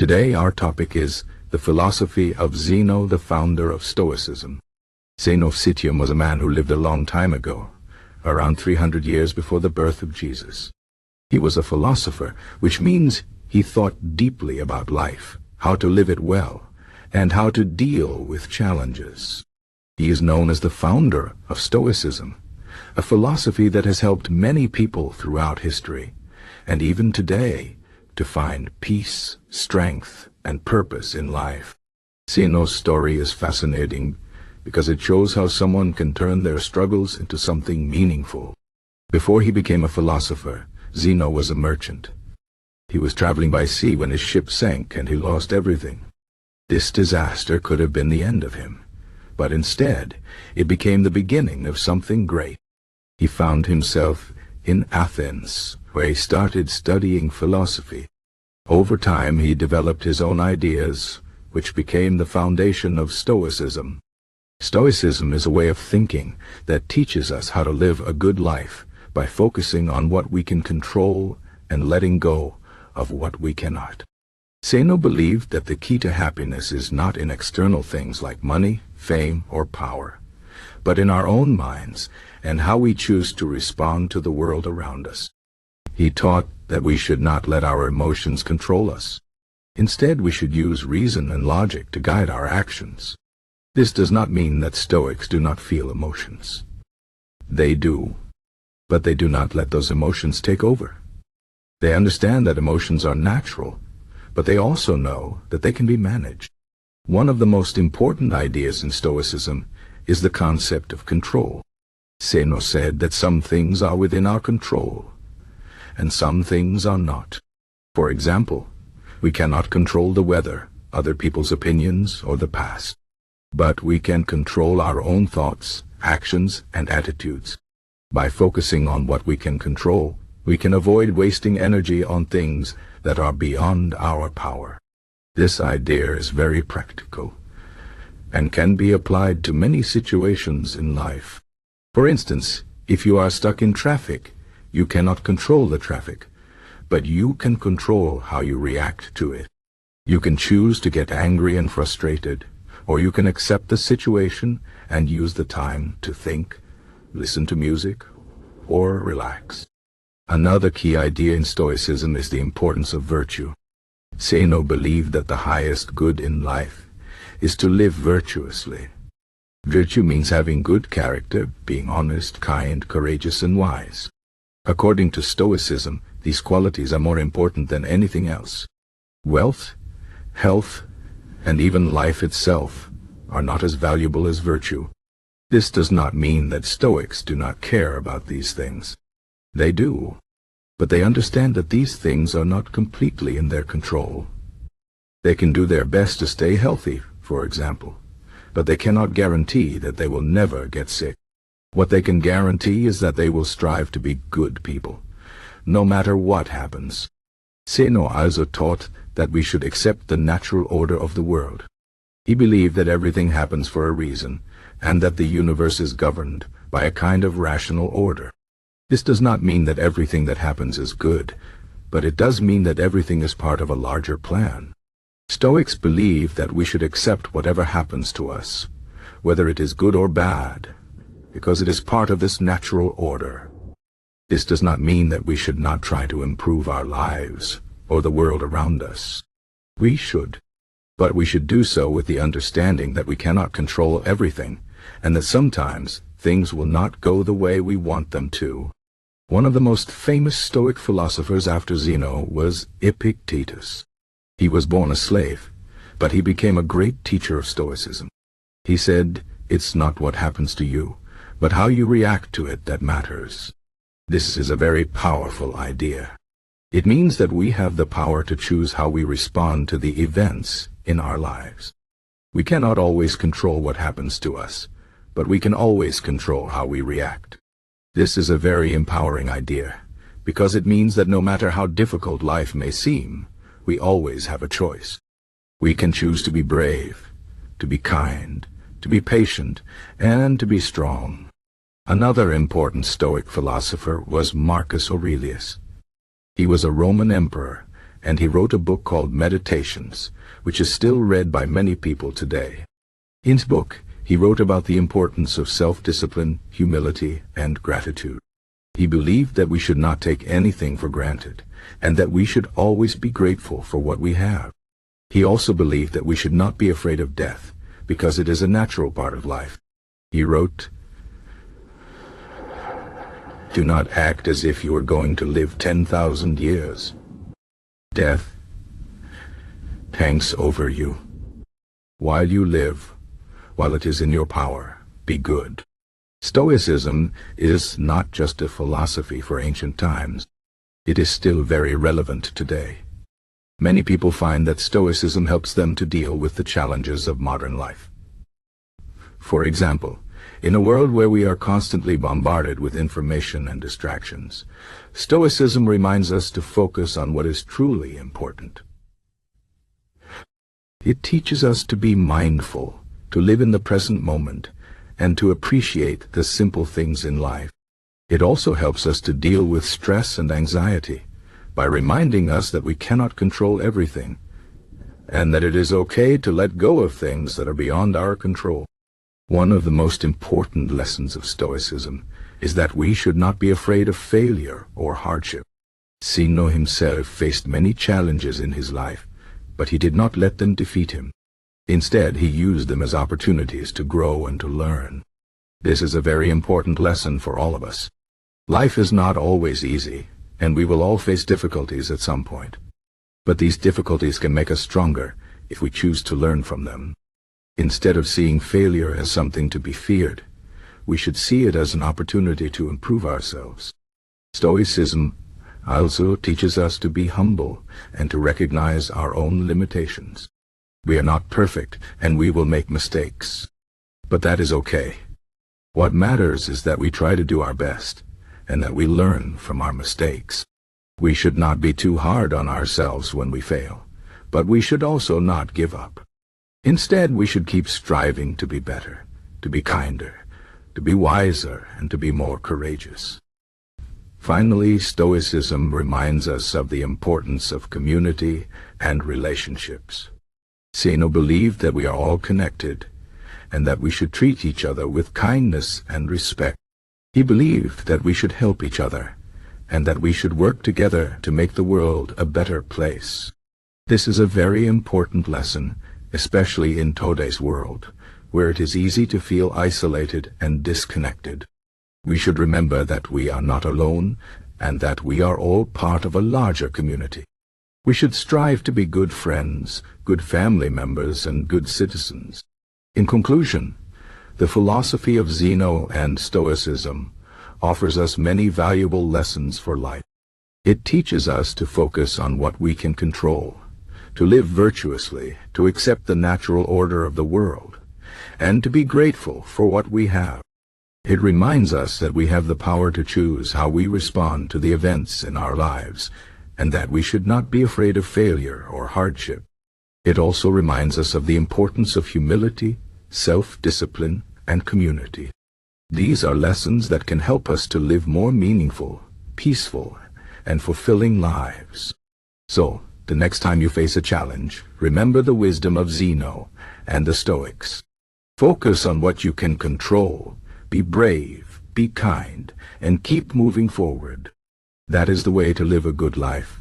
Today our topic is the philosophy of Zeno, the founder of Stoicism. Zeno of Citium was a man who lived a long time ago, around 300 years before the birth of Jesus. He was a philosopher, which means he thought deeply about life, how to live it well, and how to deal with challenges. He is known as the founder of Stoicism, a philosophy that has helped many people throughout history, and even today, to find peace, strength, and purpose in life. Zeno's story is fascinating because it shows how someone can turn their struggles into something meaningful. Before he became a philosopher, Zeno was a merchant. He was traveling by sea when his ship sank and he lost everything. This disaster could have been the end of him, but instead, it became the beginning of something great. He found himself in Athens, where he started studying philosophy. Over time, he developed his own ideas, which became the foundation of Stoicism. Stoicism is a way of thinking that teaches us how to live a good life by focusing on what we can control and letting go of what we cannot. Zeno believed that the key to happiness is not in external things like money, fame, or power, but in our own minds and how we choose to respond to the world around us. He taught that we should not let our emotions control us. Instead, we should use reason and logic to guide our actions. This does not mean that Stoics do not feel emotions. They do, but they do not let those emotions take over. They understand that emotions are natural, but they also know that they can be managed. One of the most important ideas in Stoicism is the concept of control. Zeno said that some things are within our control, and some things are not. For example, we cannot control the weather, other people's opinions, or the past. But we can control our own thoughts, actions, and attitudes. By focusing on what we can control, we can avoid wasting energy on things that are beyond our power. This idea is very practical and can be applied to many situations in life. For instance, if you are stuck in traffic, you cannot control the traffic, but you can control how you react to it. You can choose to get angry and frustrated, or you can accept the situation and use the time to think, listen to music, or relax. Another key idea in Stoicism is the importance of virtue. Zeno believed that the highest good in life is to live virtuously. Virtue means having good character, being honest, kind, courageous, and wise. According to Stoicism, these qualities are more important than anything else. Wealth, health, and even life itself are not as valuable as virtue. This does not mean that Stoics do not care about these things. They do, but they understand that these things are not completely in their control. They can do their best to stay healthy, for example, but they cannot guarantee that they will never get sick. What they can guarantee is that they will strive to be good people, no matter what happens. Zeno also taught that we should accept the natural order of the world. He believed that everything happens for a reason, and that the universe is governed by a kind of rational order. This does not mean that everything that happens is good, but it does mean that everything is part of a larger plan. Stoics believe that we should accept whatever happens to us, whether it is good or bad, because it is part of this natural order. This does not mean that we should not try to improve our lives or the world around us. We should, but we should do so with the understanding that we cannot control everything, and that sometimes things will not go the way we want them to. One of the most famous Stoic philosophers after Zeno was Epictetus. He was born a slave, but he became a great teacher of Stoicism. He said, "It's not what happens to you, but how you react to it that matters." This is a very powerful idea. It means that we have the power to choose how we respond to the events in our lives. We cannot always control what happens to us, but we can always control how we react. This is a very empowering idea, because it means that no matter how difficult life may seem, we always have a choice. We can choose to be brave, to be kind, to be patient, and to be strong. Another important Stoic philosopher was Marcus Aurelius. He was a Roman emperor and he wrote a book called Meditations, which is still read by many people today. In his book, he wrote about the importance of self-discipline, humility, and gratitude. He believed that we should not take anything for granted, and that we should always be grateful for what we have. He also believed that we should not be afraid of death, because it is a natural part of life. He wrote, "Do not act as if you are going to live 10,000 years. Death hangs over you. While you live, while it is in your power, be good." Stoicism is not just a philosophy for ancient times. It is still very relevant today. Many people find that Stoicism helps them to deal with the challenges of modern life. For example, in a world where we are constantly bombarded with information and distractions, Stoicism reminds us to focus on what is truly important. It teaches us to be mindful, to live in the present moment, and to appreciate the simple things in life. It also helps us to deal with stress and anxiety by reminding us that we cannot control everything, and that it is okay to let go of things that are beyond our control. One of the most important lessons of Stoicism is that we should not be afraid of failure or hardship. Zeno himself faced many challenges in his life, but he did not let them defeat him. Instead, he used them as opportunities to grow and to learn. This is a very important lesson for all of us. Life is not always easy, and we will all face difficulties at some point. But these difficulties can make us stronger if we choose to learn from them. Instead of seeing failure as something to be feared, we should see it as an opportunity to improve ourselves. Stoicism also teaches us to be humble and to recognize our own limitations. We are not perfect, and we will make mistakes. But that is okay. What matters is that we try to do our best, and that we learn from our mistakes. We should not be too hard on ourselves when we fail, but we should also not give up. Instead, we should keep striving to be better, to be kinder, to be wiser, and to be more courageous. Finally, Stoicism reminds us of the importance of community and relationships. Zeno believed that we are all connected, and that we should treat each other with kindness and respect. He believed that we should help each other, and that we should work together to make the world a better place. This is a very important lesson, especially in today's world, where it is easy to feel isolated and disconnected. We should remember that we are not alone, and that we are all part of a larger community. We should strive to be good friends, good family members, and good citizens. In conclusion, the philosophy of Zeno and Stoicism offers us many valuable lessons for life. It teaches us to focus on what we can control, to live virtuously, to accept the natural order of the world, and to be grateful for what we have. It reminds us that we have the power to choose how we respond to the events in our lives, and that we should not be afraid of failure or hardship. It also reminds us of the importance of humility, self-discipline, and community. These are lessons that can help us to live more meaningful, peaceful, and fulfilling lives. So, the next time you face a challenge, remember the wisdom of Zeno and the Stoics. Focus on what you can control, be brave, be kind, and keep moving forward. That is the way to live a good life.